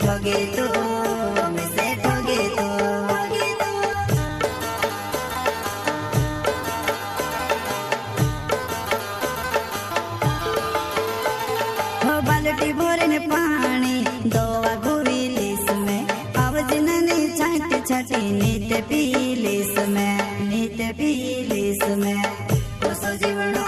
ठगे तो मिसे ठगे तो हो बाल्टी भरने पानी दोवा घोरी लिस में आवाज ननी छाटी छाटी नीत पी लिस में ओसो जीवन